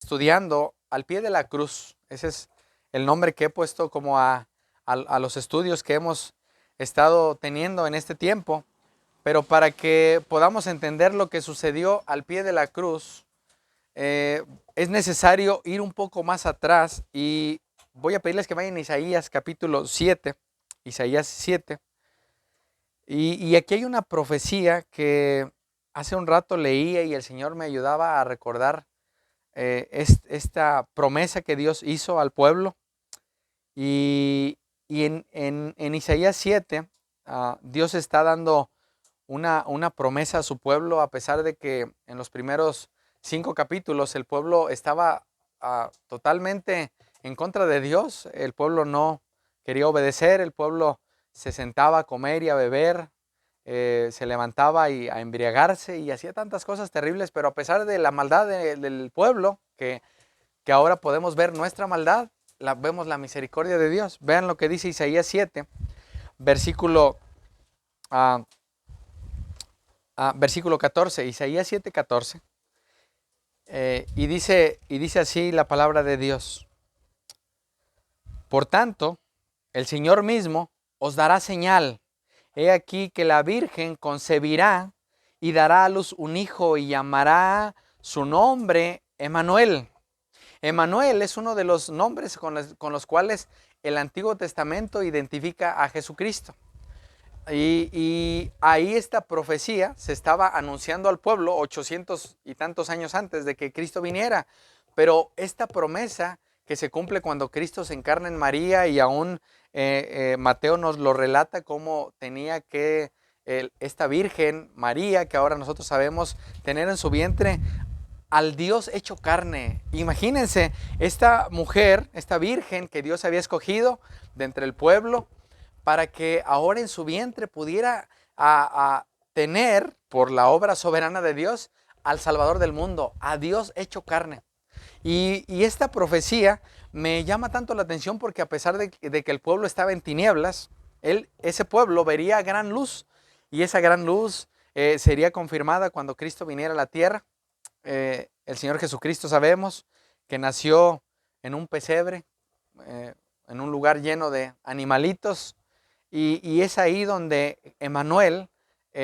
estudiando al pie de la cruz. Ese es el nombre que he puesto como a los estudios que hemos estado teniendo en este tiempo. Pero para que podamos entender lo que sucedió al pie de la cruz, es necesario ir un poco más atrás y voy a pedirles que vayan a Isaías capítulo 7, Isaías 7. Y aquí hay una profecía que hace un rato leía y el Señor me ayudaba a recordar esta promesa que Dios hizo al pueblo. Y en Isaías 7, Dios está dando una promesa a su pueblo, a pesar de que en los primeros 5 capítulos el pueblo estaba totalmente en contra de Dios. El pueblo no quería obedecer, el pueblo se sentaba a comer y a beber, se levantaba a embriagarse y hacía tantas cosas terribles, pero a pesar de la maldad del pueblo, que ahora podemos ver nuestra maldad, vemos la misericordia de Dios. Vean lo que dice Isaías 7, versículo, versículo 14, Isaías 7, 14. Y dice así la palabra de Dios: por tanto, el Señor mismo os dará señal. He aquí que la Virgen concebirá y dará a luz un hijo y llamará su nombre Emmanuel. Emmanuel es uno de los nombres con los cuales el Antiguo Testamento identifica a Jesucristo. Y ahí esta profecía se estaba anunciando al pueblo 800 y tantos años antes de que Cristo viniera. Pero esta promesa que se cumple cuando Cristo se encarna en María, y aún Mateo nos lo relata cómo tenía que esta Virgen María, que ahora nosotros sabemos, tener en su vientre al Dios hecho carne. Imagínense, esta mujer, esta virgen que Dios había escogido de entre el pueblo, para que ahora en su vientre pudiera tener, por la obra soberana de Dios, al Salvador del mundo, a Dios hecho carne. Y esta profecía me llama tanto la atención porque, a pesar de que el pueblo estaba en tinieblas, ese pueblo vería gran luz, y esa gran luz sería confirmada cuando Cristo viniera a la tierra. El Señor Jesucristo, sabemos que nació en un pesebre, en un lugar lleno de animalitos, y es ahí donde Emmanuel,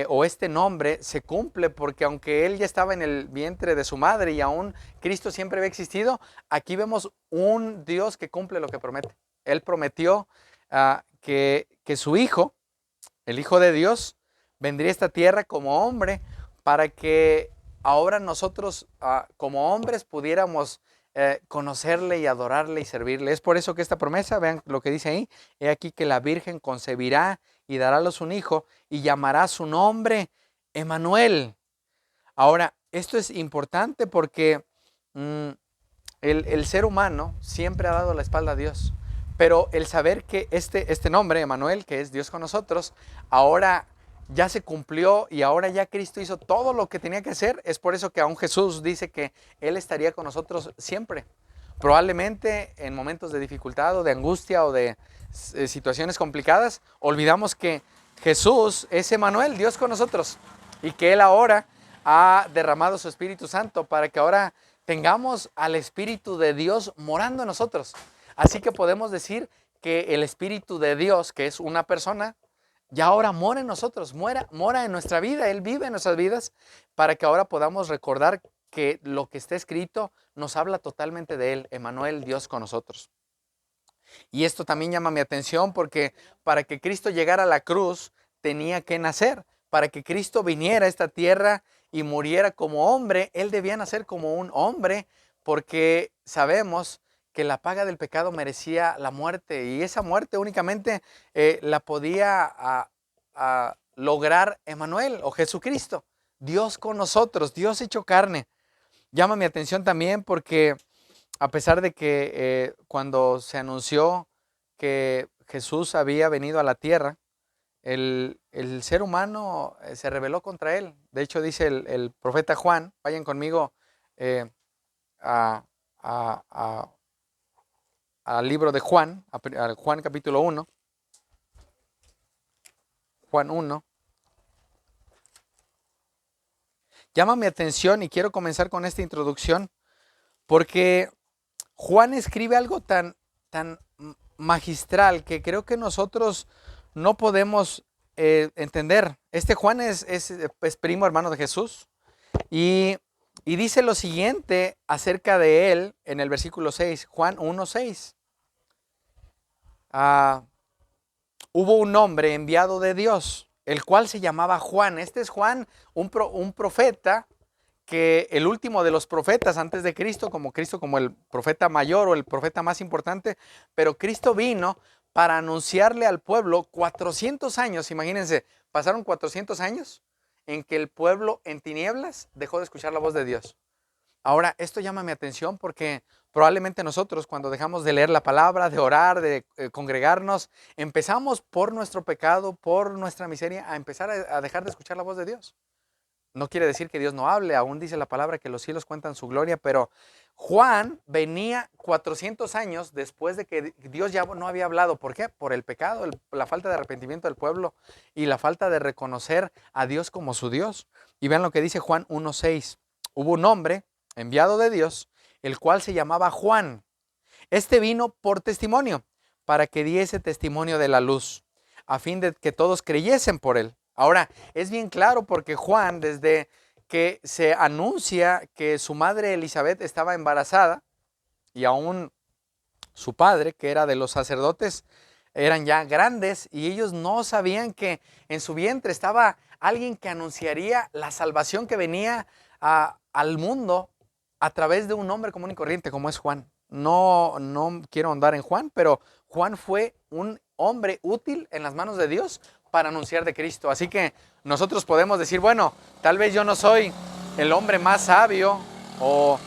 o este nombre, se cumple, porque aunque él ya estaba en el vientre de su madre y aún Cristo siempre había existido, aquí vemos un Dios que cumple lo que promete. Él prometió que su hijo, el Hijo de Dios, vendría a esta tierra como hombre, para que ahora nosotros como hombres pudiéramos conocerle y adorarle y servirle. Es por eso que esta promesa, vean lo que dice ahí: he aquí que la Virgen concebirá y dará a luz un hijo y llamará su nombre Emmanuel. Ahora, esto es importante porque el ser humano siempre ha dado la espalda a Dios. Pero el saber que este nombre, Emmanuel, que es Dios con nosotros, ahora ya se cumplió y ahora ya Cristo hizo todo lo que tenía que hacer. Es por eso que aún Jesús dice que Él estaría con nosotros siempre. Probablemente en momentos de dificultad o de angustia o de situaciones complicadas, olvidamos que Jesús es Emmanuel, Dios con nosotros, y que Él ahora ha derramado su Espíritu Santo para que ahora tengamos al Espíritu de Dios morando en nosotros. Así que podemos decir que el Espíritu de Dios, que es una persona, ya ahora mora en nosotros, mora en nuestra vida. Él vive en nuestras vidas, para que ahora podamos recordar que lo que está escrito nos habla totalmente de Él, Emmanuel, Dios con nosotros. Y esto también llama mi atención porque para que Cristo llegara a la cruz tenía que nacer. Para que Cristo viniera a esta tierra y muriera como hombre, Él debía nacer como un hombre, porque sabemos que la paga del pecado merecía la muerte, y esa muerte únicamente la podía lograr Emmanuel, o Jesucristo, Dios con nosotros, Dios hecho carne. Llama mi atención también porque, a pesar de que cuando se anunció que Jesús había venido a la tierra, el ser humano se rebeló contra él. De hecho, dice el profeta Juan, vayan conmigo eh, a- a- a- al libro de Juan, a Juan capítulo 1, Juan 1. Llama mi atención y quiero comenzar con esta introducción Porque Juan escribe algo tan magistral que creo que nosotros no podemos entender. Este Juan es primo hermano de Jesús y, y dice lo siguiente acerca de él en el versículo 6, Juan 1:6. Hubo un hombre enviado de Dios, el cual se llamaba Juan. Este es Juan, un profeta, que el último de los profetas antes de Cristo como el profeta mayor o el profeta más importante, pero Cristo vino para anunciarle al pueblo 400 años, imagínense, pasaron 400 años en que el pueblo en tinieblas dejó de escuchar la voz de Dios. Ahora, esto llama mi atención porque probablemente nosotros cuando dejamos de leer la palabra, de orar, de congregarnos, empezamos por nuestro pecado, por nuestra miseria, a empezar a dejar de escuchar la voz de Dios. No quiere decir que Dios no hable, aún dice la palabra que los cielos cuentan su gloria, pero Juan venía 400 años después de que Dios ya no había hablado. ¿Por qué? Por el pecado, la falta de arrepentimiento del pueblo y la falta de reconocer a Dios como su Dios. Y vean lo que dice Juan 1:6. Hubo un hombre enviado de Dios, el cual se llamaba Juan. Este vino por testimonio, para que diese testimonio de la luz, a fin de que todos creyesen por él. Ahora, es bien claro porque Juan, desde que se anuncia que su madre Elizabeth estaba embarazada, y aún su padre, que era de los sacerdotes, eran ya grandes, y ellos no sabían que en su vientre estaba alguien que anunciaría la salvación que venía al mundo a través de un hombre común y corriente como es Juan. No quiero ahondar en Juan, pero Juan fue un hombre útil en las manos de Dios para anunciar de Cristo. Así que nosotros podemos decir, bueno, tal vez yo no soy el hombre más sabio o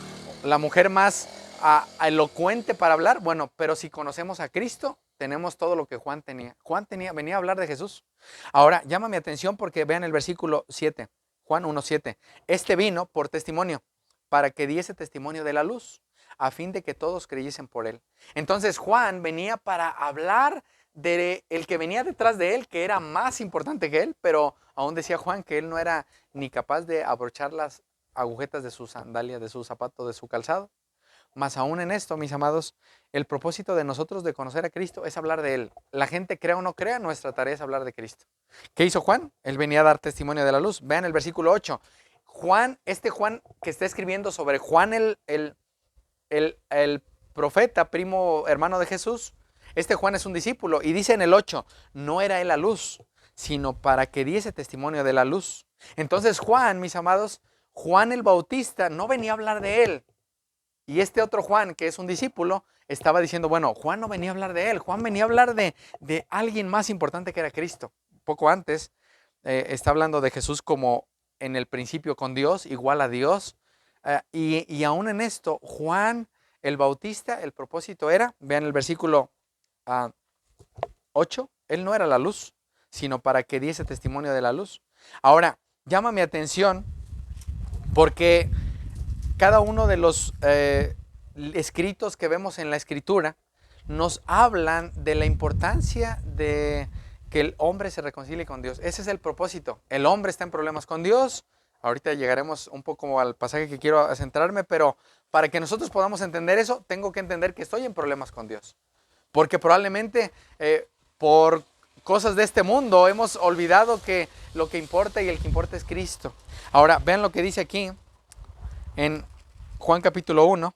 la mujer más elocuente para hablar, bueno, pero si conocemos a Cristo, tenemos todo lo que Juan tenía. Venía a hablar de Jesús. Ahora, llama mi atención porque vean el versículo 7, Juan 1:7. Este vino por testimonio, para que diese testimonio de la luz, a fin de que todos creyesen por él. Entonces Juan venía para hablar de el que venía detrás de él, que era más importante que él, pero aún decía Juan que él no era ni capaz de abrochar las agujetas de su sandalia, de su zapato, de su calzado. Más aún en esto, mis amados, el propósito de nosotros de conocer a Cristo es hablar de él. La gente crea o no crea, nuestra tarea es hablar de Cristo. ¿Qué hizo Juan? Él venía a dar testimonio de la luz. Vean el versículo 8. Juan que está escribiendo sobre Juan el profeta, primo hermano de Jesús, este Juan es un discípulo y dice en el 8, no era él la luz, sino para que diese testimonio de la luz. Entonces Juan, mis amados, Juan el Bautista no venía a hablar de él. Y este otro Juan, que es un discípulo, estaba diciendo, bueno, Juan no venía a hablar de él, Juan venía a hablar de alguien más importante que era Cristo. Poco antes está hablando de Jesús como en el principio con Dios, igual a Dios. Y aún en esto, Juan el Bautista, el propósito era, vean el versículo 8, él no era la luz, sino para que diese testimonio de la luz. Ahora, llama mi atención porque cada uno de los escritos que vemos en la Escritura nos hablan de la importancia de que el hombre se reconcilie con Dios. Ese es el propósito. El hombre está en problemas con Dios. Ahorita llegaremos un poco al pasaje que quiero centrarme, pero para que nosotros podamos entender eso, tengo que entender que estoy en problemas con Dios. Porque probablemente por cosas de este mundo hemos olvidado que lo que importa y el que importa es Cristo. Ahora, vean lo que dice aquí en Juan capítulo 1,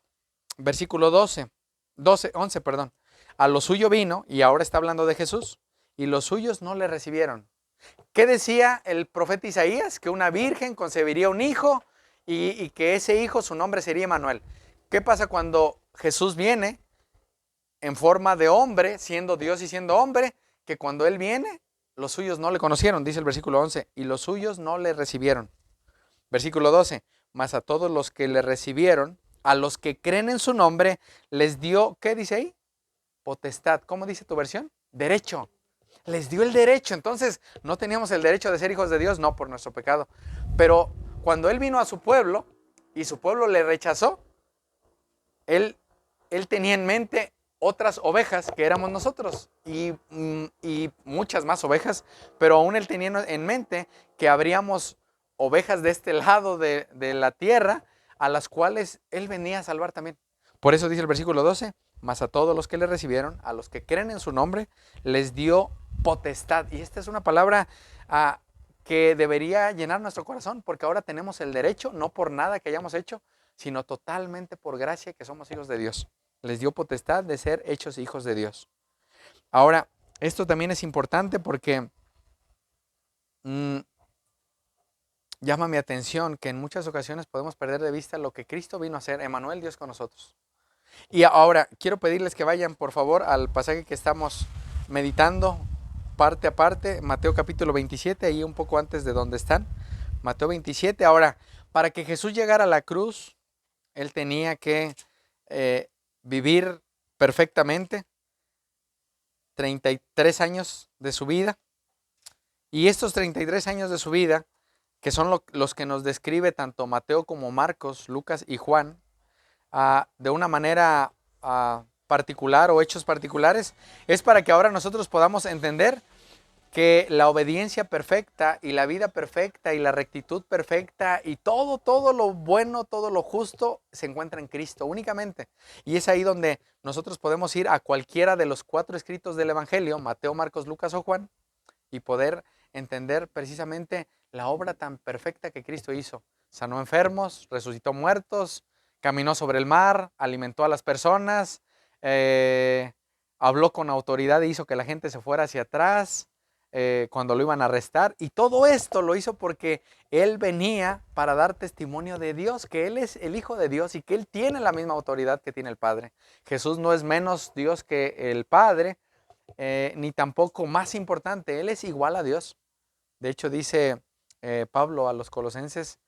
versículo 11, perdón. A lo suyo vino, y ahora está hablando de Jesús, y los suyos no le recibieron. ¿Qué decía el profeta Isaías? Que una virgen concebiría un hijo y que ese hijo, su nombre sería Emmanuel. ¿Qué pasa cuando Jesús viene en forma de hombre, siendo Dios y siendo hombre? Que cuando Él viene, los suyos no le conocieron, dice el versículo 11, y los suyos no le recibieron. Versículo 12, mas a todos los que le recibieron, a los que creen en su nombre, les dio, ¿qué dice ahí? Potestad. ¿Cómo dice tu versión? Derecho. Les dio el derecho. Entonces, ¿no teníamos el derecho de ser hijos de Dios? No, por nuestro pecado. Pero cuando Él vino a su pueblo y su pueblo le rechazó, Él tenía en mente otras ovejas que éramos nosotros y muchas más ovejas, pero aún Él tenía en mente que habríamos ovejas de este lado de la tierra a las cuales Él venía a salvar también. Por eso dice el versículo 12, mas a todos los que le recibieron, a los que creen en su nombre, les dio potestad. Y esta es una palabra que debería llenar nuestro corazón, porque ahora tenemos el derecho, no por nada que hayamos hecho, sino totalmente por gracia que somos hijos de Dios. Les dio potestad de ser hechos hijos de Dios. Ahora, esto también es importante porque llama mi atención que en muchas ocasiones podemos perder de vista lo que Cristo vino a hacer, Emmanuel, Dios con nosotros. Y ahora quiero pedirles que vayan por favor al pasaje que estamos meditando parte a parte, Mateo capítulo 27, ahí un poco antes de donde están, Mateo 27. Ahora, para que Jesús llegara a la cruz, Él tenía que vivir perfectamente 33 años de su vida. Y estos 33 años de su vida, que son los que nos describe tanto Mateo como Marcos, Lucas y Juan, de una manera particular o hechos particulares, es para que ahora nosotros podamos entender que la obediencia perfecta y la vida perfecta y la rectitud perfecta y todo lo bueno, todo lo justo se encuentra en Cristo únicamente. Y es ahí donde nosotros podemos ir a cualquiera de los 4 escritos del Evangelio, Mateo, Marcos, Lucas o Juan, y poder entender precisamente la obra tan perfecta que Cristo hizo. Sanó enfermos, resucitó muertos, caminó sobre el mar, alimentó a las personas, habló con autoridad e hizo que la gente se fuera hacia atrás cuando lo iban a arrestar. Y todo esto lo hizo porque Él venía para dar testimonio de Dios, que Él es el Hijo de Dios y que Él tiene la misma autoridad que tiene el Padre. Jesús no es menos Dios que el Padre, ni tampoco más importante. Él es igual a Dios. De hecho dice Pablo a los colosenses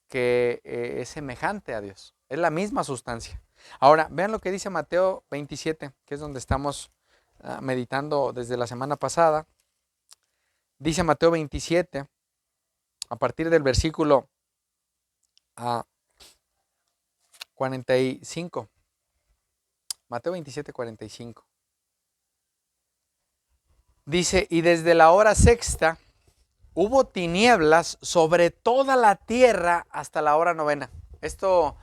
que es semejante a Dios. Es la misma sustancia. Ahora, vean lo que dice Mateo 27, que es donde estamos meditando desde la semana pasada. Dice Mateo 27, a partir del versículo 45. Mateo 27, 45. Dice, y desde la hora sexta hubo tinieblas sobre toda la tierra hasta la hora novena. Esto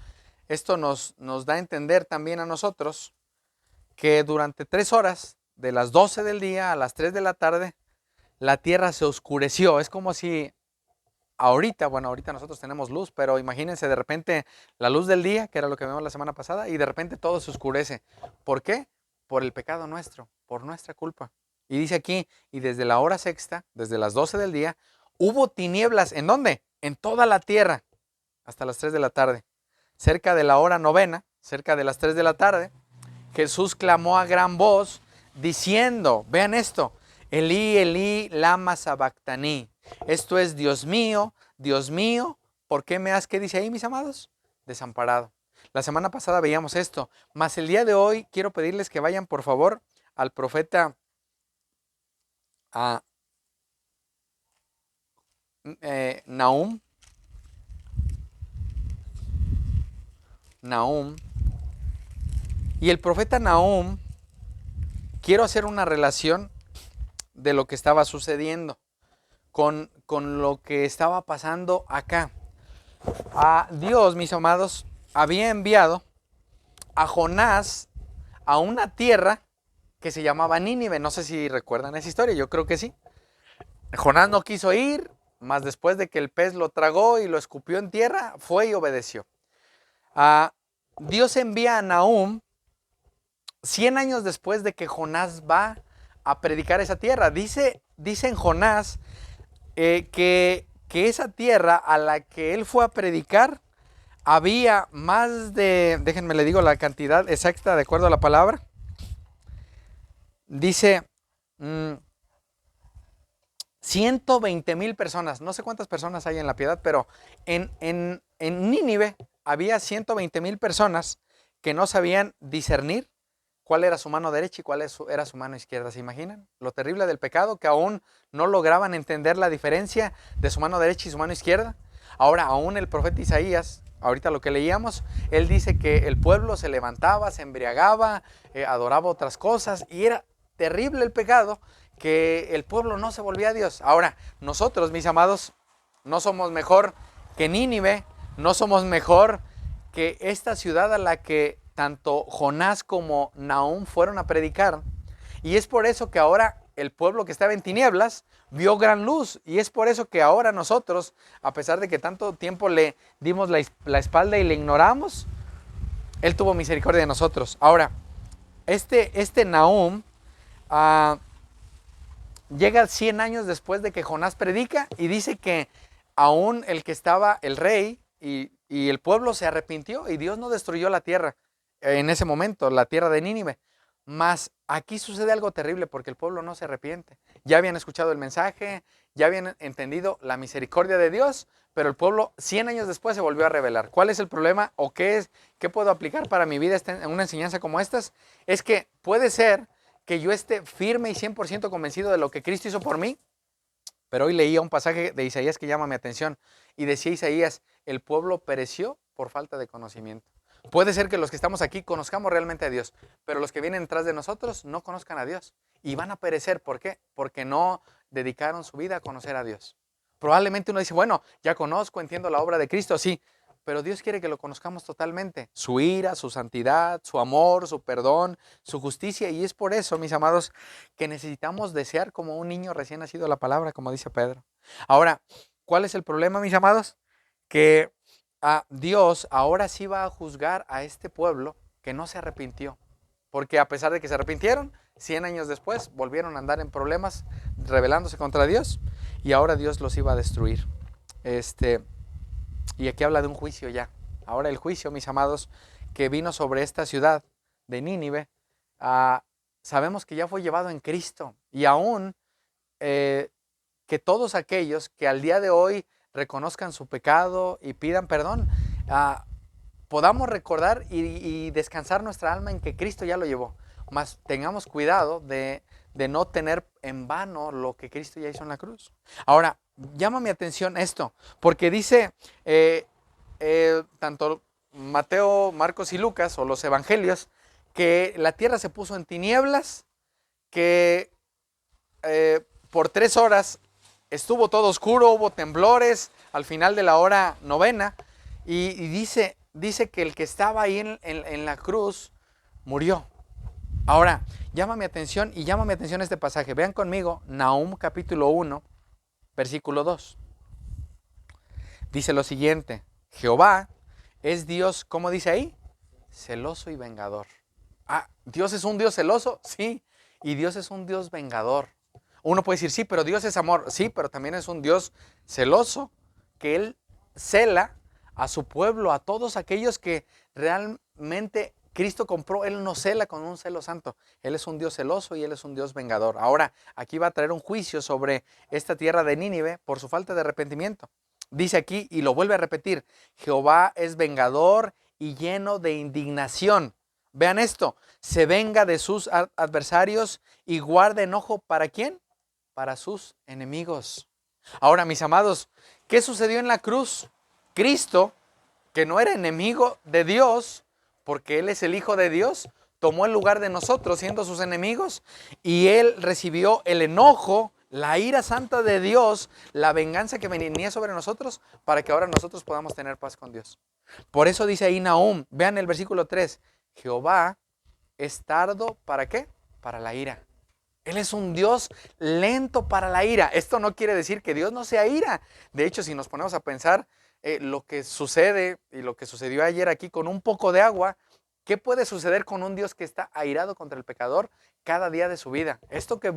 nos da a entender también a nosotros que durante 3 horas, de las 12 del día a las 3 de la tarde, la tierra se oscureció. Es como si ahorita nosotros tenemos luz, pero imagínense de repente la luz del día, que era lo que vimos la semana pasada, y de repente todo se oscurece. ¿Por qué? Por el pecado nuestro, por nuestra culpa. Y dice aquí, y desde la hora sexta, desde las 12 del día, hubo tinieblas. ¿En dónde? En toda la tierra, hasta las 3 de la tarde. Cerca de la hora novena, cerca de las 3 de la tarde, Jesús clamó a gran voz, diciendo, vean esto, Elí, Elí, lama sabactaní. Esto es, Dios mío, ¿por qué me has, qué dice ahí, mis amados? Desamparado. La semana pasada veíamos esto, mas el día de hoy quiero pedirles que vayan por favor al profeta Nahum. Y el profeta Nahum, quiero hacer una relación de lo que estaba sucediendo con lo que estaba pasando acá. Dios, mis amados, había enviado a Jonás a una tierra que se llamaba Nínive. No sé si recuerdan esa historia, yo creo que sí. Jonás no quiso ir, mas después de que el pez lo tragó y lo escupió en tierra, fue y obedeció. Dios envía a Nahum 100 años después de que Jonás va a predicar esa tierra. Dice en Jonás que esa tierra a la que él fue a predicar había más de, déjenme le digo la cantidad exacta de acuerdo a la palabra. Dice 120,000 personas. No sé cuántas personas hay en La Piedad, pero en Nínive había 120,000 personas que no sabían discernir cuál era su mano derecha y cuál era su mano izquierda. ¿Se imaginan? Lo terrible del pecado, que aún no lograban entender la diferencia de su mano derecha y su mano izquierda. Ahora, aún el profeta Isaías, ahorita lo que leíamos, él dice que el pueblo se levantaba, se embriagaba, adoraba otras cosas, y era terrible el pecado, que el pueblo no se volvía a Dios. Ahora, nosotros, mis amados, no somos mejor que Nínive, no somos mejor que esta ciudad a la que tanto Jonás como Nahum fueron a predicar, y es por eso que ahora el pueblo que estaba en tinieblas vio gran luz, y es por eso que ahora nosotros, a pesar de que tanto tiempo le dimos la espalda y le ignoramos, Él tuvo misericordia de nosotros. Ahora, este Nahum llega 100 años después de que Jonás predica y dice que aún el que estaba, el rey y el pueblo se arrepintió y Dios no destruyó la tierra en ese momento, la tierra de Nínive. Mas aquí sucede algo terrible porque el pueblo no se arrepiente. Ya habían escuchado el mensaje, ya habían entendido la misericordia de Dios, pero el pueblo 100 años después se volvió a rebelar. ¿Cuál es el problema o qué puedo aplicar para mi vida en una enseñanza como estas? Es que puede ser que yo esté firme y 100% convencido de lo que Cristo hizo por mí, pero hoy leía un pasaje de Isaías que llama mi atención y decía Isaías, el pueblo pereció por falta de conocimiento. Puede ser que los que estamos aquí conozcamos realmente a Dios, pero los que vienen detrás de nosotros no conozcan a Dios y van a perecer. ¿Por qué? Porque no dedicaron su vida a conocer a Dios. Probablemente uno dice, bueno, ya conozco, entiendo la obra de Cristo, sí, pero Dios quiere que lo conozcamos totalmente. Su ira, su santidad, su amor, su perdón, su justicia. Y es por eso, mis amados, que necesitamos desear como un niño recién nacido la palabra, como dice Pedro. Ahora, ¿cuál es el problema, mis amados? Que Dios ahora sí va a juzgar a este pueblo que no se arrepintió. Porque a pesar de que se arrepintieron, 100 años después volvieron a andar en problemas, rebelándose contra Dios. Y ahora Dios los iba a destruir. Y aquí habla de un juicio ya. Ahora el juicio, mis amados, que vino sobre esta ciudad de Nínive, sabemos que ya fue llevado en Cristo. Y aún que todos aquellos que al día de hoy reconozcan su pecado y pidan perdón, podamos recordar y descansar nuestra alma en que Cristo ya lo llevó. Mas tengamos cuidado de no tener en vano lo que Cristo ya hizo en la cruz. Ahora, llama mi atención esto, porque dice tanto Mateo, Marcos y Lucas, o los evangelios, que la tierra se puso en tinieblas, que por 3 horas estuvo todo oscuro, hubo temblores al final de la hora novena, y dice que el que estaba ahí en la cruz murió. Ahora, llama mi atención este pasaje. Vean conmigo Nahum capítulo 1, versículo 2. Dice lo siguiente: Jehová es Dios, ¿cómo dice ahí? Celoso y vengador. ¿Dios es un Dios celoso? Sí. Y Dios es un Dios vengador. Uno puede decir, sí, pero Dios es amor. Sí, pero también es un Dios celoso, que Él cela a su pueblo, a todos aquellos que realmente Cristo compró. Él nos cela con un celo santo. Él es un Dios celoso y Él es un Dios vengador. Ahora, aquí va a traer un juicio sobre esta tierra de Nínive por su falta de arrepentimiento. Dice aquí, y lo vuelve a repetir, Jehová es vengador y lleno de indignación. Vean esto, se venga de sus adversarios y guarda enojo, ¿para quién? Para sus enemigos. Ahora, mis amados, ¿qué sucedió en la cruz? Cristo, que no era enemigo de Dios, porque Él es el Hijo de Dios, tomó el lugar de nosotros siendo sus enemigos, y Él recibió el enojo, la ira santa de Dios, la venganza que venía sobre nosotros, para que ahora nosotros podamos tener paz con Dios. Por eso dice ahí Nahum, vean el versículo 3, Jehová es tardo, ¿para qué? Para la ira. Él es un Dios lento para la ira. Esto no quiere decir que Dios no sea ira. De hecho, si nos ponemos a pensar lo que sucede y lo que sucedió ayer aquí con un poco de agua, ¿qué puede suceder con un Dios que está airado contra el pecador cada día de su vida? Esto que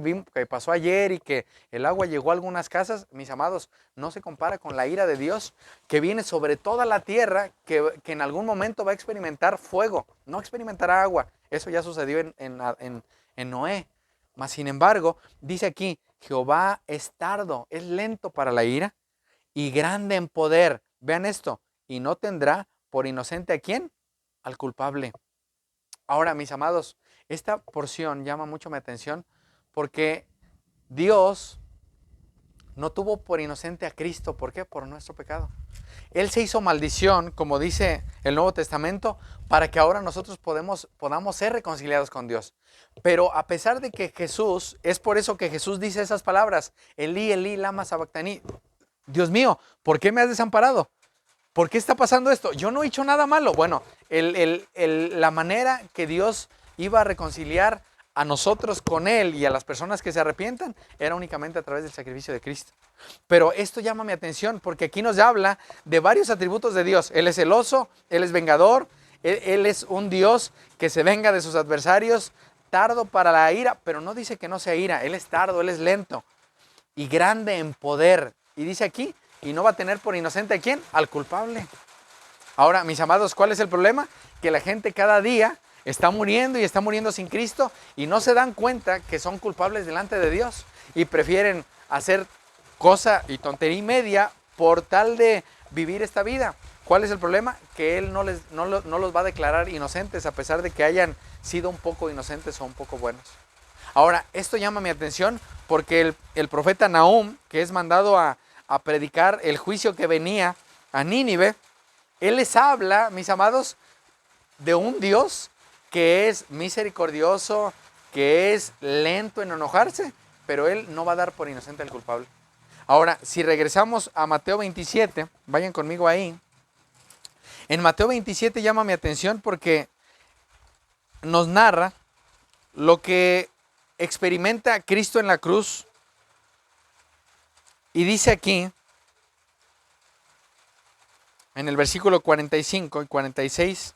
pasó ayer y que el agua llegó a algunas casas, mis amados, no se compara con la ira de Dios que viene sobre toda la tierra, que en algún momento va a experimentar fuego, no experimentará agua. Eso ya sucedió en Noé. Mas sin embargo, dice aquí, Jehová es tardo, es lento para la ira y grande en poder. Vean esto, y no tendrá por inocente ¿a quién? Al culpable. Ahora, mis amados, esta porción llama mucho mi atención porque Dios no tuvo por inocente a Cristo. ¿Por qué? Por nuestro pecado. Él se hizo maldición, como dice el Nuevo Testamento, para que ahora nosotros podamos ser reconciliados con Dios. Pero a pesar de que Jesús, es por eso que Jesús dice esas palabras, Elí, Elí, lama sabactani. Dios mío, ¿por qué me has desamparado? ¿Por qué está pasando esto? Yo no he hecho nada malo. Bueno, la manera que Dios iba a reconciliar a nosotros con Él y a las personas que se arrepientan era únicamente a través del sacrificio de Cristo. Pero esto llama mi atención porque aquí nos habla de varios atributos de Dios. Él es celoso, Él es vengador, Él es un Dios que se venga de sus adversarios, tardo para la ira, pero no dice que no sea ira. Él es tardo, Él es lento y grande en poder. Y dice aquí, y no va a tener por inocente ¿a quién? Al culpable. Ahora, mis amados, ¿cuál es el problema? Que la gente cada día está muriendo y está muriendo sin Cristo y no se dan cuenta que son culpables delante de Dios y prefieren hacer cosa y tontería y media por tal de vivir esta vida. ¿Cuál es el problema? Que Él no los va a declarar inocentes a pesar de que hayan sido un poco inocentes o un poco buenos. Ahora, esto llama mi atención porque el profeta Nahum, que es mandado a predicar el juicio que venía a Nínive, él les habla, mis amados, de un Dios que es misericordioso, que es lento en enojarse, pero Él no va a dar por inocente al culpable. Ahora, si regresamos a Mateo 27, vayan conmigo ahí. En Mateo 27 llama mi atención porque nos narra lo que experimenta Cristo en la cruz. Y dice aquí, en el versículo 45 y 46,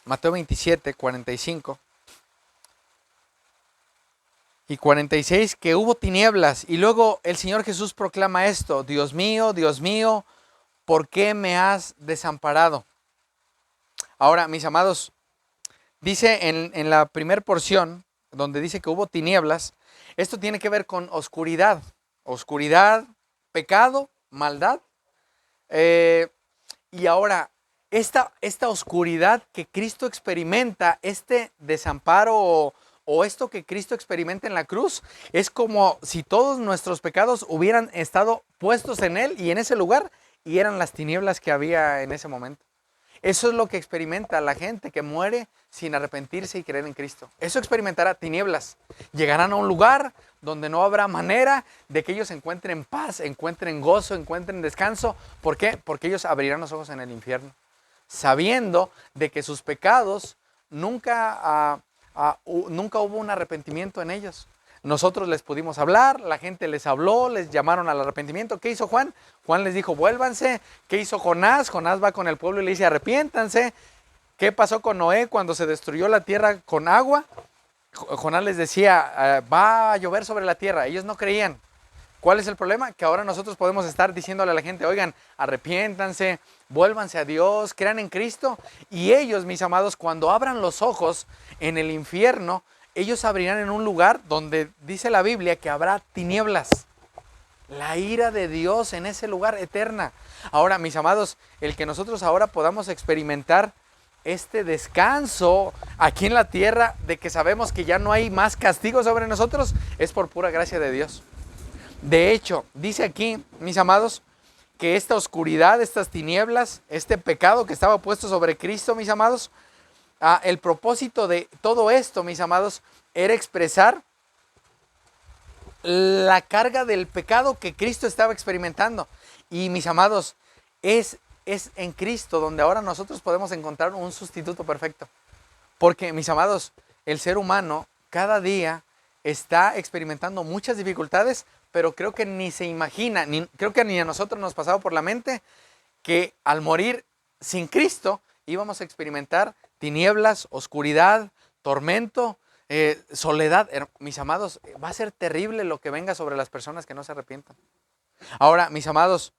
Mateo 27, 45 y 46, que hubo tinieblas. Y luego el Señor Jesús proclama esto: Dios mío, ¿por qué me has desamparado? Ahora, mis amados, dice en la primera porción, donde dice que hubo tinieblas, esto tiene que ver con oscuridad. Oscuridad, pecado, maldad. Y ahora, esta oscuridad que Cristo experimenta, este desamparo o esto que Cristo experimenta en la cruz, es como si todos nuestros pecados hubieran estado puestos en Él y en ese lugar, y eran las tinieblas que había en ese momento. Eso es lo que experimenta la gente que muere sin arrepentirse y creer en Cristo. Eso experimentará tinieblas. Llegarán a un lugar donde no habrá manera de que ellos encuentren paz, encuentren gozo, encuentren descanso. ¿Por qué? Porque ellos abrirán los ojos en el infierno, sabiendo de que sus pecados nunca hubo un arrepentimiento en ellos. Nosotros les pudimos hablar, la gente les habló, les llamaron al arrepentimiento. ¿Qué hizo Juan? Juan les dijo, vuélvanse. ¿Qué hizo Jonás? Jonás va con el pueblo y le dice, arrepiéntanse. ¿Qué pasó con Noé cuando se destruyó la tierra con agua? Jonás les decía, va a llover sobre la tierra. Ellos no creían. ¿Cuál es el problema? Que ahora nosotros podemos estar diciéndole a la gente, oigan, arrepiéntanse, vuélvanse a Dios, crean en Cristo. Y ellos, mis amados, cuando abran los ojos en el infierno, ellos abrirán en un lugar donde dice la Biblia que habrá tinieblas. La ira de Dios en ese lugar eterna. Ahora, mis amados, el que nosotros ahora podamos experimentar este descanso aquí en la tierra de que sabemos que ya no hay más castigo sobre nosotros, es por pura gracia de Dios. De hecho, dice aquí, mis amados, que esta oscuridad, estas tinieblas, este pecado que estaba puesto sobre Cristo, mis amados, el propósito de todo esto, mis amados, era expresar la carga del pecado que Cristo estaba experimentando. Y, mis amados, es en Cristo donde ahora nosotros podemos encontrar un sustituto perfecto. Porque, mis amados, el ser humano cada día está experimentando muchas dificultades, pero creo que ni se imagina, creo que ni a nosotros nos pasaba por la mente que al morir sin Cristo íbamos a experimentar tinieblas, oscuridad, tormento, soledad. Mis amados, va a ser terrible lo que venga sobre las personas que no se arrepientan. Ahora, mis amados,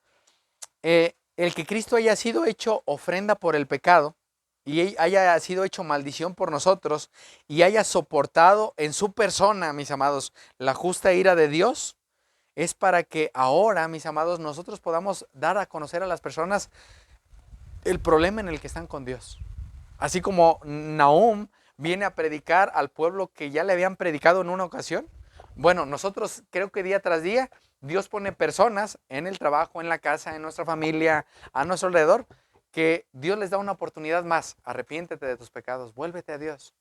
el que Cristo haya sido hecho ofrenda por el pecado y haya sido hecho maldición por nosotros y haya soportado en su persona, mis amados, la justa ira de Dios, es para que ahora, mis amados, nosotros podamos dar a conocer a las personas el problema en el que están con Dios. Así como Nahum viene a predicar al pueblo que ya le habían predicado en una ocasión. Bueno, nosotros creo que día tras día Dios pone personas en el trabajo, en la casa, en nuestra familia, a nuestro alrededor, que Dios les da una oportunidad más. Arrepiéntete de tus pecados, vuélvete a Dios.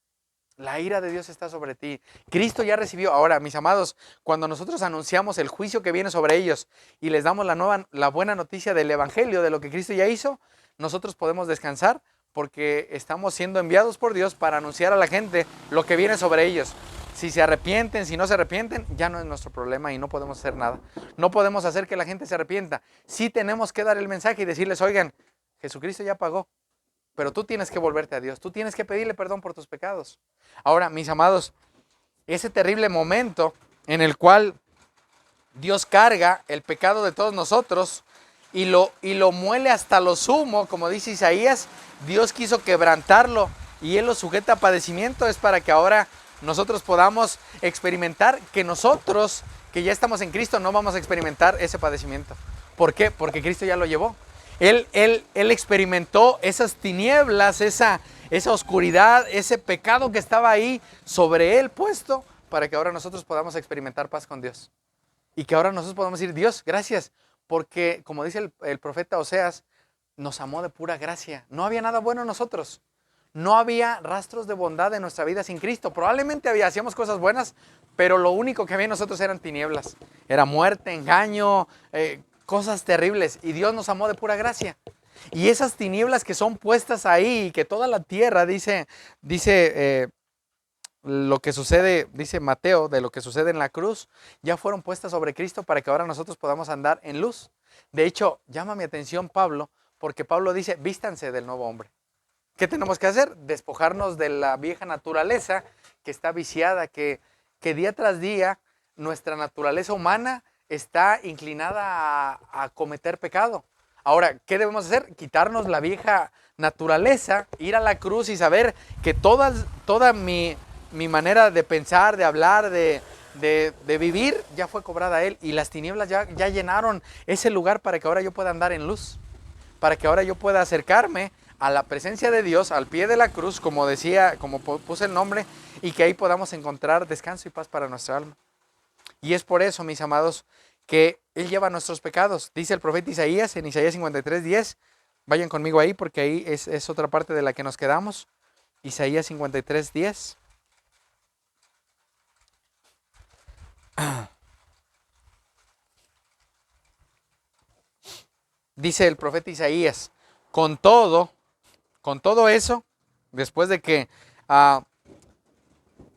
La ira de Dios está sobre ti. Cristo ya recibió. Ahora, mis amados, cuando nosotros anunciamos el juicio que viene sobre ellos y les damos la buena noticia del evangelio, de lo que Cristo ya hizo, nosotros podemos descansar porque estamos siendo enviados por Dios para anunciar a la gente lo que viene sobre ellos. Si se arrepienten, si no se arrepienten, ya no es nuestro problema y no podemos hacer nada. No podemos hacer que la gente se arrepienta. Sí tenemos que dar el mensaje y decirles, oigan, Jesucristo ya pagó. Pero tú tienes que volverte a Dios, tú tienes que pedirle perdón por tus pecados. Ahora, mis amados, ese terrible momento en el cual Dios carga el pecado de todos nosotros y lo muele hasta lo sumo, como dice Isaías, Dios quiso quebrantarlo y Él lo sujeta a padecimiento, es para que ahora nosotros podamos experimentar que nosotros, que ya estamos en Cristo, no vamos a experimentar ese padecimiento. ¿Por qué? Porque Cristo ya lo llevó. Él experimentó esas tinieblas, esa oscuridad, ese pecado que estaba ahí sobre Él puesto para que ahora nosotros podamos experimentar paz con Dios. Y que ahora nosotros podamos decir, Dios, gracias, porque como dice el profeta Oseas, nos amó de pura gracia. No había nada bueno en nosotros. No había rastros de bondad en nuestra vida sin Cristo. Probablemente hacíamos cosas buenas, pero lo único que había en nosotros eran tinieblas. Era muerte, engaño, cosas terribles, y Dios nos amó de pura gracia. Y esas tinieblas que son puestas ahí, que toda la tierra, dice lo que sucede, dice Mateo, de lo que sucede en la cruz, ya fueron puestas sobre Cristo para que ahora nosotros podamos andar en luz. De hecho, llama mi atención Pablo, porque Pablo dice, vístanse del nuevo hombre. ¿Qué tenemos que hacer? Despojarnos de la vieja naturaleza que está viciada, que día tras día nuestra naturaleza humana está inclinada a cometer pecado. Ahora, ¿qué debemos hacer? Quitarnos la vieja naturaleza, ir a la cruz y saber que toda mi manera de pensar, de hablar, de vivir, ya fue cobrada a Él. Y las tinieblas ya llenaron ese lugar para que ahora yo pueda andar en luz. Para que ahora yo pueda acercarme a la presencia de Dios, al pie de la cruz, como decía, como puse el nombre, y que ahí podamos encontrar descanso y paz para nuestra alma. Y es por eso, mis amados, que Él lleva nuestros pecados. Dice el profeta Isaías en Isaías 53:10. Vayan conmigo ahí porque ahí es otra parte de la que nos quedamos. Isaías 53:10. Dice el profeta Isaías, con todo eso, después de que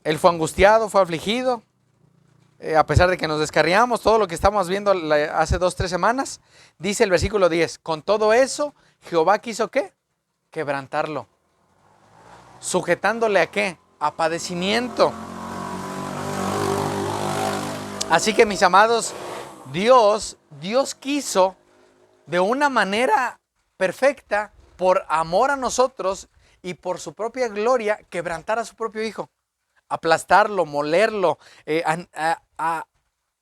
Él fue angustiado, fue afligido, a pesar de que nos descarriamos, todo lo que estamos viendo hace 2-3 semanas, dice el versículo 10, con todo eso, Jehová quiso ¿qué? Quebrantarlo. ¿Sujetándole a qué? A padecimiento. Así que mis amados, Dios quiso de una manera perfecta, por amor a nosotros y por su propia gloria, quebrantar a su propio Hijo. Aplastarlo, molerlo, a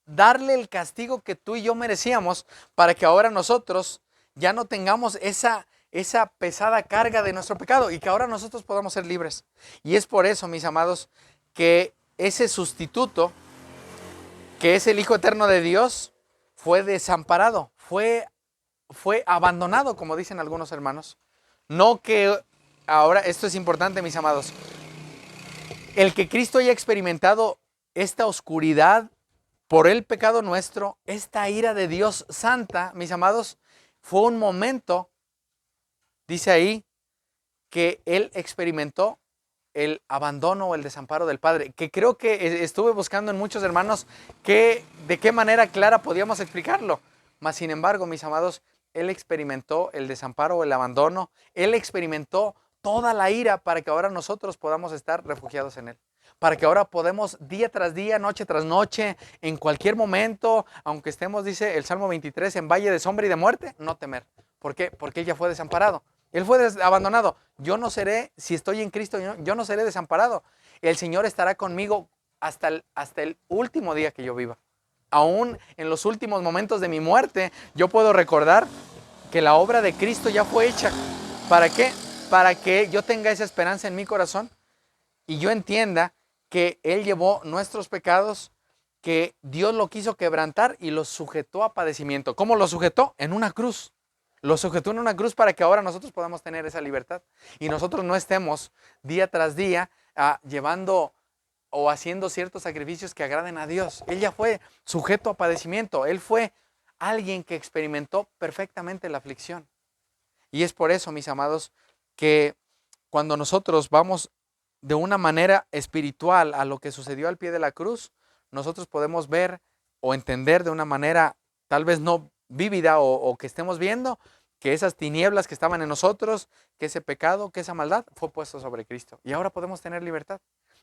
darle el castigo que tú y yo merecíamos para que ahora nosotros ya no tengamos esa pesada carga de nuestro pecado y que ahora nosotros podamos ser libres. Y es por eso, mis amados, que ese sustituto, que es el Hijo eterno de Dios, fue desamparado, fue abandonado, como dicen algunos hermanos. No que ahora, esto es importante, mis amados, el que Cristo haya experimentado esta oscuridad por el pecado nuestro, esta ira de Dios santa, mis amados, fue un momento, dice ahí, que Él experimentó el abandono o el desamparo del Padre, que creo que estuve buscando en muchos hermanos de qué manera clara podíamos explicarlo. Mas sin embargo, mis amados, Él experimentó el desamparo o el abandono, Él experimentó toda la ira para que ahora nosotros podamos estar refugiados en Él. Para que ahora podemos día tras día, noche tras noche, en cualquier momento, aunque estemos, dice el Salmo 23, en valle de sombra y de muerte, no temer. ¿Por qué? Porque Él ya fue desamparado. Él fue abandonado. Yo no seré, si estoy en Cristo, yo no seré desamparado. El Señor estará conmigo hasta el último día que yo viva. Aún en los últimos momentos de mi muerte, yo puedo recordar que la obra de Cristo ya fue hecha. ¿Para qué? Para que yo tenga esa esperanza en mi corazón y yo entienda que Él llevó nuestros pecados, que Dios lo quiso quebrantar y los sujetó a padecimiento. ¿Cómo lo sujetó? En una cruz. Lo sujetó en una cruz para que ahora nosotros podamos tener esa libertad y nosotros no estemos día tras día llevando o haciendo ciertos sacrificios que agraden a Dios. Él ya fue sujeto a padecimiento. Él fue alguien que experimentó perfectamente la aflicción. Y es por eso, mis amados, que cuando nosotros vamos de una manera espiritual a lo que sucedió al pie de la cruz, nosotros podemos ver o entender de una manera tal vez no vívida o que estemos viendo que esas tinieblas que estaban en nosotros, que ese pecado, que esa maldad fue puesto sobre Cristo. Y ahora podemos tener libertad.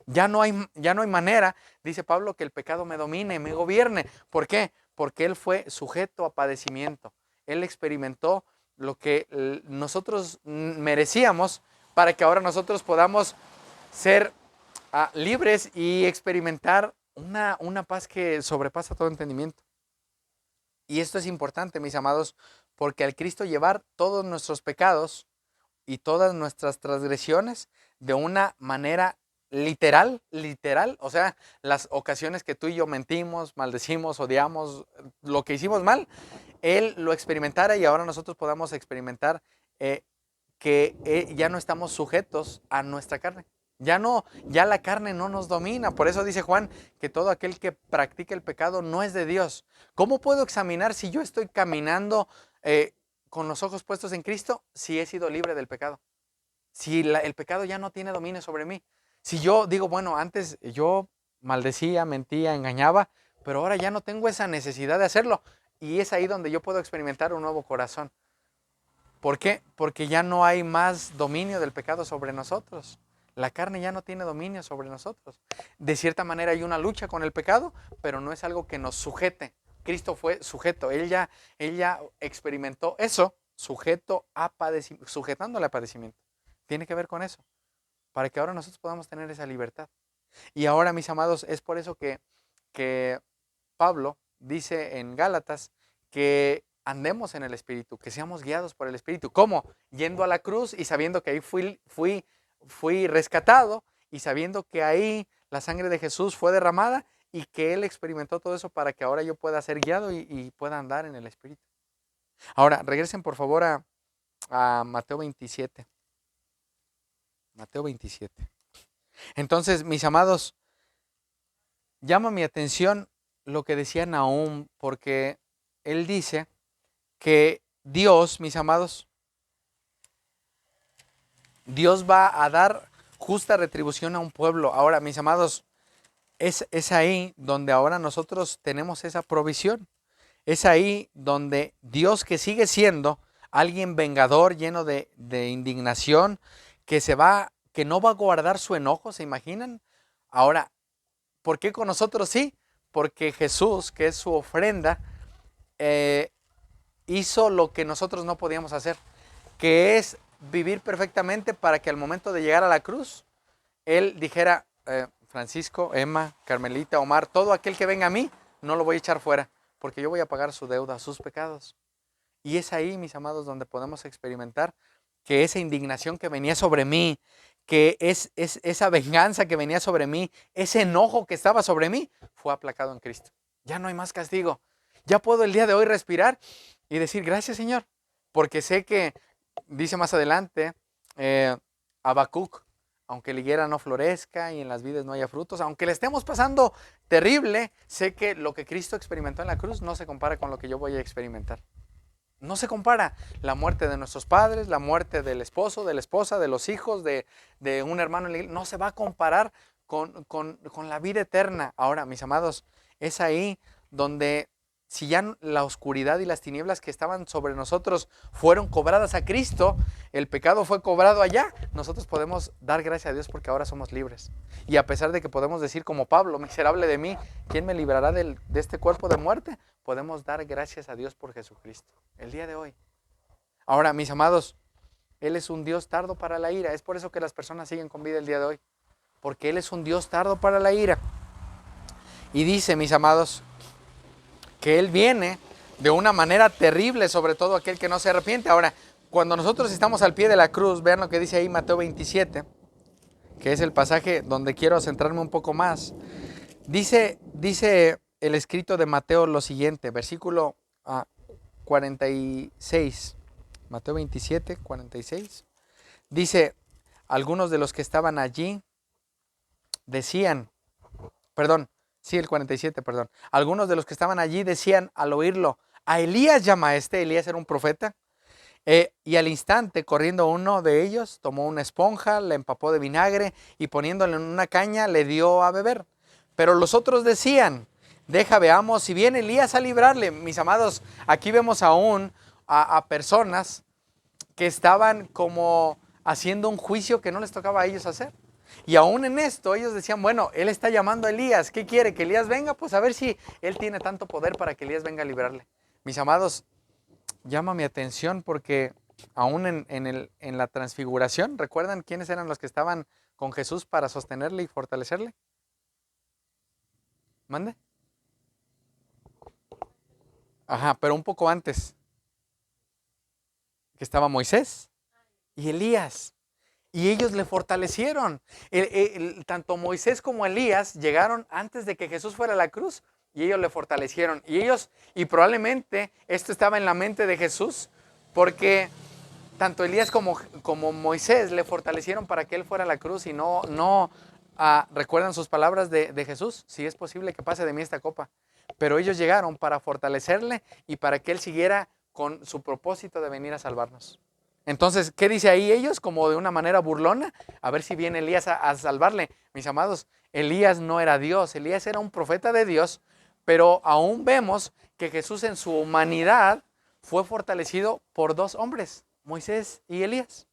Ya no hay manera, dice Pablo, que el pecado me domine, me gobierne. ¿Por qué? Porque Él fue sujeto a padecimiento. Él experimentó lo que nosotros merecíamos para que ahora nosotros podamos ser libres y experimentar una paz que sobrepasa todo entendimiento. Y esto es importante, mis amados, porque al Cristo llevar todos nuestros pecados y todas nuestras transgresiones de una manera literal, o sea, las ocasiones que tú y yo mentimos, maldecimos, odiamos, lo que hicimos mal, Él lo experimentara y ahora nosotros podamos experimentar que ya no estamos sujetos a nuestra carne. Ya la carne no nos domina. Por eso dice Juan que todo aquel que practica el pecado no es de Dios. ¿Cómo puedo examinar si yo estoy caminando con los ojos puestos en Cristo? Si he sido libre del pecado. Si el pecado ya no tiene dominio sobre mí. Si yo digo, bueno, antes yo maldecía, mentía, engañaba, pero ahora ya no tengo esa necesidad de hacerlo. Y es ahí donde yo puedo experimentar un nuevo corazón. ¿Por qué? Porque ya no hay más dominio del pecado sobre nosotros. La carne ya no tiene dominio sobre nosotros. De cierta manera hay una lucha con el pecado, pero no es algo que nos sujete. Cristo fue sujeto. Él ya experimentó eso, sujetándole a padecimiento. Tiene que ver con eso, para que ahora nosotros podamos tener esa libertad. Y ahora, mis amados, es por eso que Pablo dice en Gálatas que andemos en el Espíritu, que seamos guiados por el Espíritu. ¿Cómo? Yendo a la cruz y sabiendo que ahí fui rescatado y sabiendo que ahí la sangre de Jesús fue derramada y que Él experimentó todo eso para que ahora yo pueda ser guiado y pueda andar en el Espíritu. Ahora, regresen por favor a Mateo 27. Mateo 27. Entonces, mis amados, llama mi atención lo que decía Nahum, porque él dice que Dios, mis amados, Dios va a dar justa retribución a un pueblo. Ahora, mis amados, es ahí donde ahora nosotros tenemos esa provisión. Es ahí donde Dios, que sigue siendo alguien vengador, lleno de indignación, que no va a guardar su enojo, ¿se imaginan? Ahora, ¿por qué con nosotros sí? Porque Jesús, que es su ofrenda, hizo lo que nosotros no podíamos hacer, que es vivir perfectamente para que al momento de llegar a la cruz, Él dijera, Francisco, Emma, Carmelita, Omar, todo aquel que venga a mí, no lo voy a echar fuera, porque yo voy a pagar su deuda, sus pecados. Y es ahí, mis amados, donde podemos experimentar que esa indignación que venía sobre mí, que es esa venganza que venía sobre mí, ese enojo que estaba sobre mí, fue aplacado en Cristo. Ya no hay más castigo. Ya puedo el día de hoy respirar y decir gracias, Señor, porque sé que, dice más adelante, Habacuc, aunque la higuera no florezca y en las vides no haya frutos, aunque le estemos pasando terrible, sé que lo que Cristo experimentó en la cruz no se compara con lo que yo voy a experimentar. No se compara la muerte de nuestros padres, la muerte del esposo, de la esposa, de los hijos, de un hermano en la iglesia. No se va a comparar con la vida eterna. Ahora, mis amados, es ahí donde si ya la oscuridad y las tinieblas que estaban sobre nosotros fueron cobradas a Cristo, el pecado fue cobrado allá, nosotros podemos dar gracias a Dios porque ahora somos libres. Y a pesar de que podemos decir como Pablo, miserable de mí, ¿quién me librará de este cuerpo de muerte? Podemos dar gracias a Dios por Jesucristo, el día de hoy. Ahora, mis amados, Él es un Dios tardo para la ira. Es por eso que las personas siguen con vida el día de hoy, porque Él es un Dios tardo para la ira. Y dice, mis amados, que Él viene de una manera terrible sobre todo aquel que no se arrepiente. Ahora, cuando nosotros estamos al pie de la cruz, vean lo que dice ahí Mateo 27, que es el pasaje donde quiero centrarme un poco más. Dice el escrito de Mateo lo siguiente, versículo 46, Mateo 27, 46. Dice, algunos de los que estaban allí decían, perdón, sí, el 47, perdón. Algunos de los que estaban allí decían al oírlo, a Elías llama este. Elías era un profeta. Y al instante, corriendo uno de ellos, tomó una esponja, la empapó de vinagre y poniéndole en una caña le dio a beber. Pero los otros decían, deja, veamos si viene Elías a librarle. Mis amados, aquí vemos aún a personas que estaban como haciendo un juicio que no les tocaba a ellos hacer. Y aún en esto ellos decían, bueno, él está llamando a Elías. ¿Qué quiere? ¿Que Elías venga? Pues a ver si él tiene tanto poder para que Elías venga a librarle. Mis amados, llama mi atención porque aún en la transfiguración, ¿recuerdan quiénes eran los que estaban con Jesús para sostenerle y fortalecerle? ¿Mande? Ajá, pero un poco antes, que estaba Moisés y Elías. Y ellos le fortalecieron. Tanto Moisés como Elías llegaron antes de que Jesús fuera a la cruz y ellos le fortalecieron. Y probablemente esto estaba en la mente de Jesús porque tanto Elías como Moisés le fortalecieron para que él fuera a la cruz y no recuerdan sus palabras de Jesús, si es posible que pase de mí esta copa. Pero ellos llegaron para fortalecerle y para que él siguiera con su propósito de venir a salvarnos. Entonces, ¿qué dice ahí ellos? Como de una manera burlona, a ver si viene Elías a salvarle. Mis amados, Elías no era Dios, Elías era un profeta de Dios, pero aún vemos que Jesús en su humanidad fue fortalecido por dos hombres, Moisés y Elías.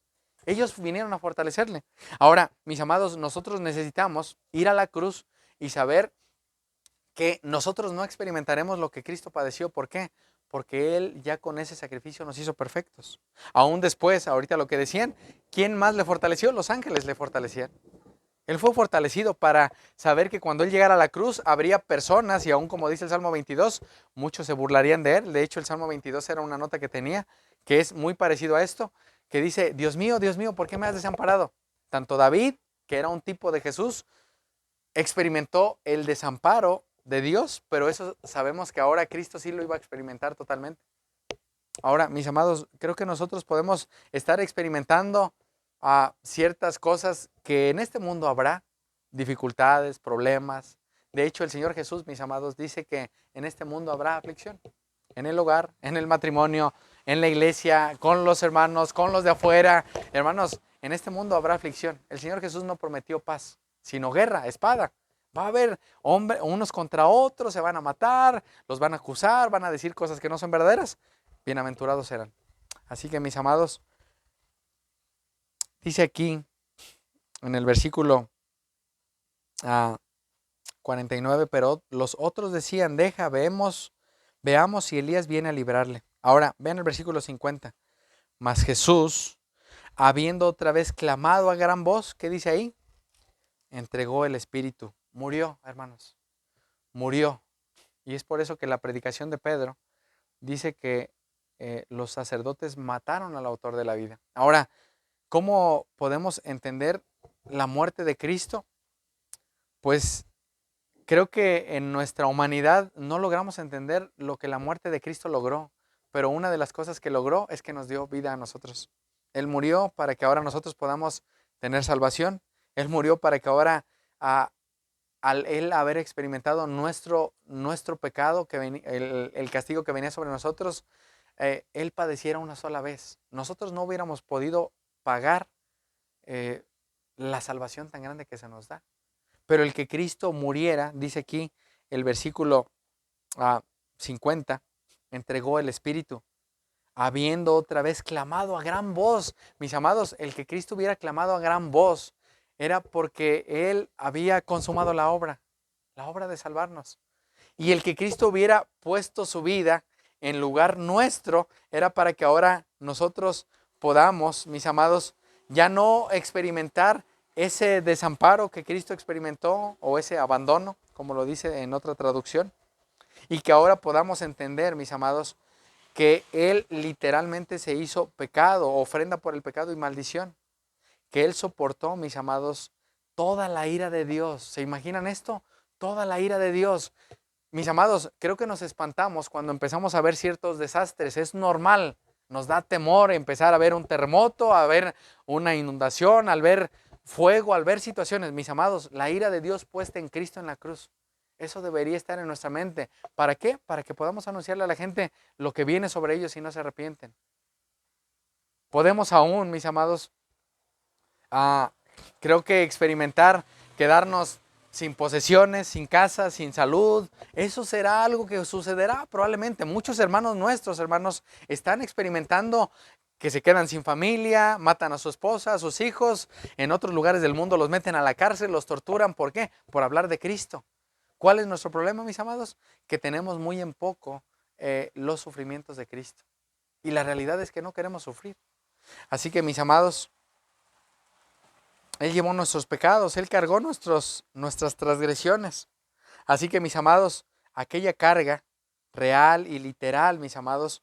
Ellos vinieron a fortalecerle. Ahora, mis amados, nosotros necesitamos ir a la cruz y saber que nosotros no experimentaremos lo que Cristo padeció. ¿Por qué? Porque Él ya con ese sacrificio nos hizo perfectos. Aún después, ahorita lo que decían, ¿quién más le fortaleció? Los ángeles le fortalecían. Él fue fortalecido para saber que cuando Él llegara a la cruz habría personas, y aún como dice el Salmo 22, muchos se burlarían de Él. De hecho, el Salmo 22 era una nota que tenía, que es muy parecido a esto, que dice, Dios mío, ¿por qué me has desamparado? Tanto David, que era un tipo de Jesús, experimentó el desamparo de Dios, pero eso sabemos que ahora Cristo sí lo iba a experimentar totalmente. Ahora, mis amados, creo que nosotros podemos estar experimentando ciertas cosas que en este mundo habrá, dificultades, problemas. De hecho, el Señor Jesús, mis amados, dice que en este mundo habrá aflicción. En el hogar, en el matrimonio, en la iglesia, con los hermanos, con los de afuera. Hermanos, en este mundo habrá aflicción. El Señor Jesús no prometió paz, sino guerra, espada. Va a haber unos contra otros, se van a matar, los van a acusar, van a decir cosas que no son verdaderas. Bienaventurados serán. Así que, mis amados, dice aquí en el versículo 49, pero los otros decían, deja, veamos si Elías viene a librarle. Ahora, vean el versículo 50. Mas Jesús, habiendo otra vez clamado a gran voz, ¿qué dice ahí? Entregó el espíritu. Murió, hermanos. Murió. Y es por eso que la predicación de Pedro dice que los sacerdotes mataron al autor de la vida. Ahora, ¿cómo podemos entender la muerte de Cristo? Pues creo que en nuestra humanidad no logramos entender lo que la muerte de Cristo logró, pero una de las cosas que logró es que nos dio vida a nosotros. Él murió para que ahora nosotros podamos tener salvación. Él murió para que ahora, al Él haber experimentado nuestro pecado, el castigo que venía sobre nosotros, Él padeciera una sola vez. Nosotros no hubiéramos podido pagar la salvación tan grande que se nos da. Pero el que Cristo muriera, dice aquí el versículo 50, entregó el Espíritu, habiendo otra vez clamado a gran voz. Mis amados, el que Cristo hubiera clamado a gran voz era porque Él había consumado la obra de salvarnos. Y el que Cristo hubiera puesto su vida en lugar nuestro era para que ahora nosotros podamos, mis amados, ya no experimentar ese desamparo que Cristo experimentó o ese abandono, como lo dice en otra traducción, y que ahora podamos entender, mis amados, que Él literalmente se hizo pecado, ofrenda por el pecado y maldición, que Él soportó, mis amados, toda la ira de Dios. ¿Se imaginan esto? Toda la ira de Dios. Mis amados, creo que nos espantamos cuando empezamos a ver ciertos desastres. Es normal, nos da temor empezar a ver un terremoto, a ver una inundación, al ver fuego, al ver situaciones, mis amados, la ira de Dios puesta en Cristo en la cruz. Eso debería estar en nuestra mente. ¿Para qué? Para que podamos anunciarle a la gente lo que viene sobre ellos y no se arrepienten. Podemos aún, mis amados, creo que experimentar, quedarnos sin posesiones, sin casa, sin salud. Eso será algo que sucederá probablemente. Muchos hermanos nuestros, hermanos, están experimentando que se quedan sin familia, matan a su esposa, a sus hijos. En otros lugares del mundo los meten a la cárcel, los torturan. ¿Por qué? Por hablar de Cristo. ¿Cuál es nuestro problema, mis amados? Que tenemos muy en poco los sufrimientos de Cristo. Y la realidad es que no queremos sufrir. Así que, mis amados, Él llevó nuestros pecados, Él cargó nuestras transgresiones. Así que, mis amados, aquella carga real y literal, mis amados,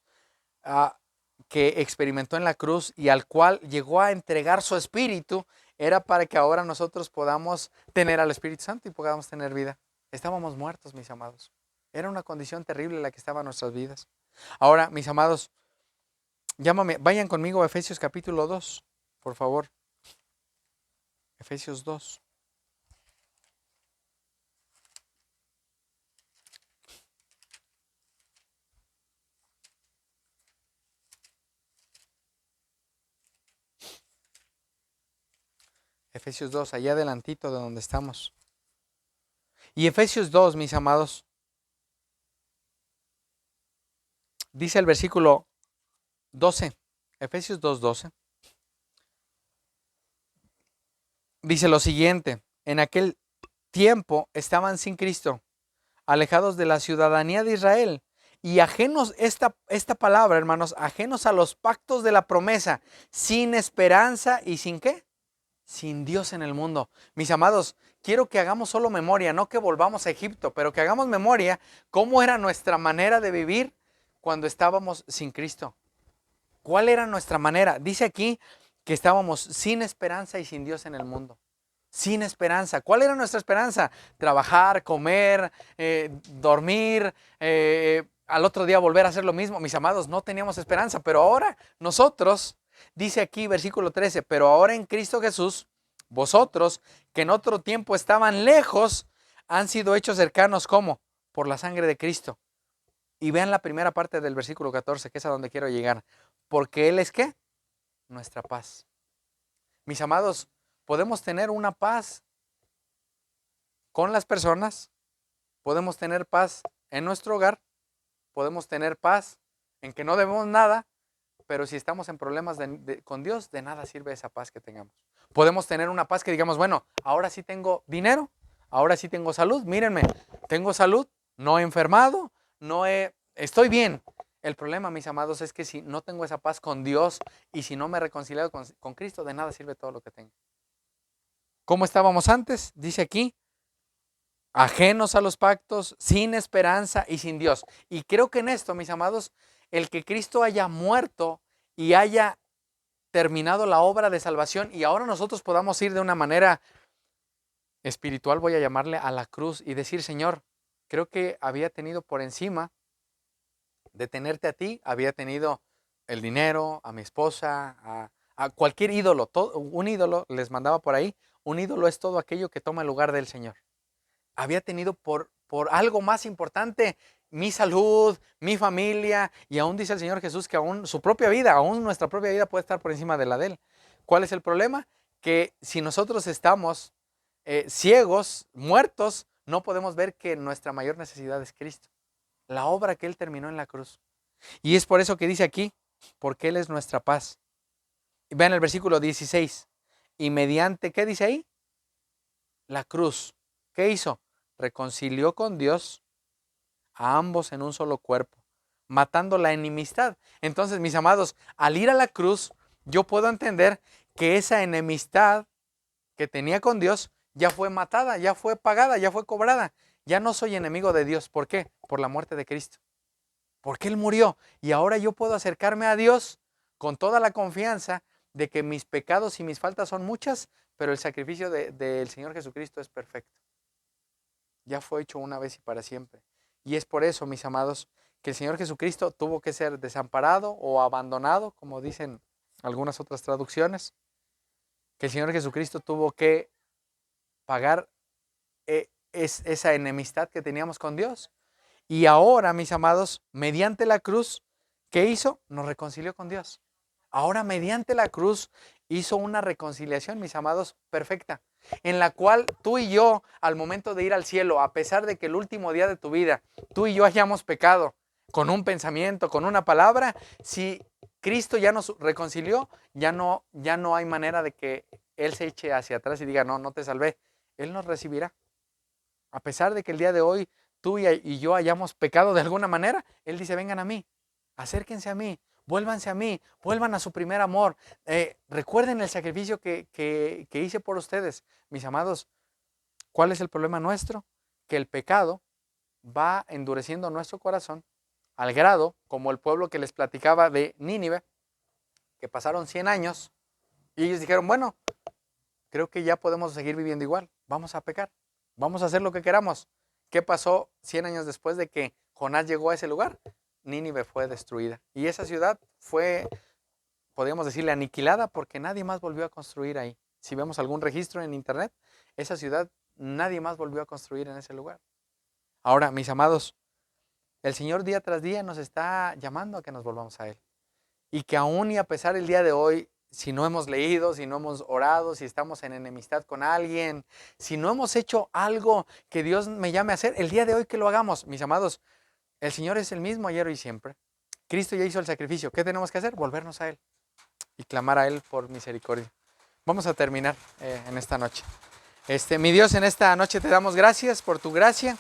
que experimentó en la cruz y al cual llegó a entregar su espíritu, era para que ahora nosotros podamos tener al Espíritu Santo y podamos tener vida. Estábamos muertos, mis amados. Era una condición terrible la que estaba en nuestras vidas. Ahora, mis amados, vayan conmigo a Efesios capítulo 2, por favor. Efesios 2. Efesios 2, allá adelantito de donde estamos. Y Efesios 2, mis amados, dice el versículo 12, Efesios 2, 12. Dice lo siguiente: en aquel tiempo estaban sin Cristo, alejados de la ciudadanía de Israel y ajenos, esta palabra, hermanos, ajenos a los pactos de la promesa, sin esperanza y sin ¿qué? Sin Dios en el mundo. Mis amados, quiero que hagamos solo memoria, no que volvamos a Egipto, pero que hagamos memoria cómo era nuestra manera de vivir cuando estábamos sin Cristo. ¿Cuál era nuestra manera? Dice aquí que estábamos sin esperanza y sin Dios en el mundo. Sin esperanza. ¿Cuál era nuestra esperanza? Trabajar, comer, dormir, al otro día volver a hacer lo mismo. Mis amados, no teníamos esperanza, pero ahora nosotros, dice aquí versículo 13, pero ahora en Cristo Jesús, vosotros que en otro tiempo estaban lejos, han sido hechos cercanos. ¿Cómo? Por la sangre de Cristo. Y vean la primera parte del versículo 14, que es a donde quiero llegar. Porque Él es ¿qué? Nuestra paz. Mis amados, podemos tener una paz con las personas, podemos tener paz en nuestro hogar, podemos tener paz en que no debemos nada, pero si estamos en problemas con Dios, de nada sirve esa paz que tengamos. Podemos tener una paz que digamos, bueno, ahora sí tengo dinero, ahora sí tengo salud, mírenme, tengo salud, no he enfermado, estoy bien. El problema, mis amados, es que si no tengo esa paz con Dios y si no me he reconciliado con Cristo, de nada sirve todo lo que tengo. ¿Cómo estábamos antes? Dice aquí, ajenos a los pactos, sin esperanza y sin Dios. Y creo que en esto, mis amados, el que Cristo haya muerto y haya terminado la obra de salvación y ahora nosotros podamos ir de una manera espiritual, voy a llamarle, a la cruz y decir, Señor, creo que había tenido por encima de tenerte a ti, había tenido el dinero, a mi esposa, a cualquier ídolo. Un ídolo, les mandaba por ahí, un ídolo es todo aquello que toma el lugar del Señor. Había tenido por algo más importante mi salud, mi familia, y aún dice el Señor Jesús que aún su propia vida, aún nuestra propia vida puede estar por encima de la de Él. ¿Cuál es el problema? Que si nosotros estamos ciegos, muertos, no podemos ver que nuestra mayor necesidad es Cristo, la obra que Él terminó en la cruz. Y es por eso que dice aquí, porque Él es nuestra paz. Vean el versículo 16, y mediante, ¿qué dice ahí? La cruz. ¿Qué hizo? Reconcilió con Dios a ambos en un solo cuerpo, matando la enemistad. Entonces, mis amados, al ir a la cruz, yo puedo entender que esa enemistad que tenía con Dios ya fue matada, ya fue pagada, ya fue cobrada. Ya no soy enemigo de Dios. ¿Por qué? Por la muerte de Cristo. Porque Él murió. Y ahora yo puedo acercarme a Dios con toda la confianza de que mis pecados y mis faltas son muchas, pero el sacrificio del Señor Jesucristo es perfecto. Ya fue hecho una vez y para siempre. Y es por eso, mis amados, que el Señor Jesucristo tuvo que ser desamparado o abandonado, como dicen algunas otras traducciones, que el Señor Jesucristo tuvo que pagar esa enemistad que teníamos con Dios. Y ahora, mis amados, mediante la cruz, ¿qué hizo? Nos reconcilió con Dios. Ahora, mediante la cruz, hizo una reconciliación, mis amados, perfecta, en la cual tú y yo, al momento de ir al cielo, a pesar de que el último día de tu vida, tú y yo hayamos pecado con un pensamiento, con una palabra, si Cristo ya nos reconcilió, ya no hay manera de que Él se eche hacia atrás y diga, no, no te salvé. Él nos recibirá. A pesar de que el día de hoy tú y yo hayamos pecado de alguna manera, Él dice, vengan a mí, acérquense a mí, vuélvanse a mí, vuelvan a su primer amor. Recuerden el sacrificio que hice por ustedes. Mis amados, ¿cuál es el problema nuestro? Que el pecado va endureciendo nuestro corazón al grado, como el pueblo que les platicaba de Nínive, que pasaron 100 años y ellos dijeron, bueno, creo que ya podemos seguir viviendo igual, vamos a pecar, vamos a hacer lo que queramos. ¿Qué pasó 100 años después de que Jonás llegó a ese lugar? Nínive fue destruida y esa ciudad fue, podríamos decirle, aniquilada porque nadie más volvió a construir ahí. Si vemos algún registro en internet, esa ciudad nadie más volvió a construir en ese lugar. Ahora, mis amados, el Señor día tras día nos está llamando a que nos volvamos a Él. Y que aún y a pesar del día de hoy, si no hemos leído, si no hemos orado, si estamos en enemistad con alguien, si no hemos hecho algo que Dios me llame a hacer, el día de hoy que lo hagamos, mis amados, el Señor es el mismo ayer, hoy y siempre. Cristo ya hizo el sacrificio. ¿Qué tenemos que hacer? Volvernos a Él y clamar a Él por misericordia. Vamos a terminar en esta noche. Mi Dios, en esta noche te damos gracias por tu gracia.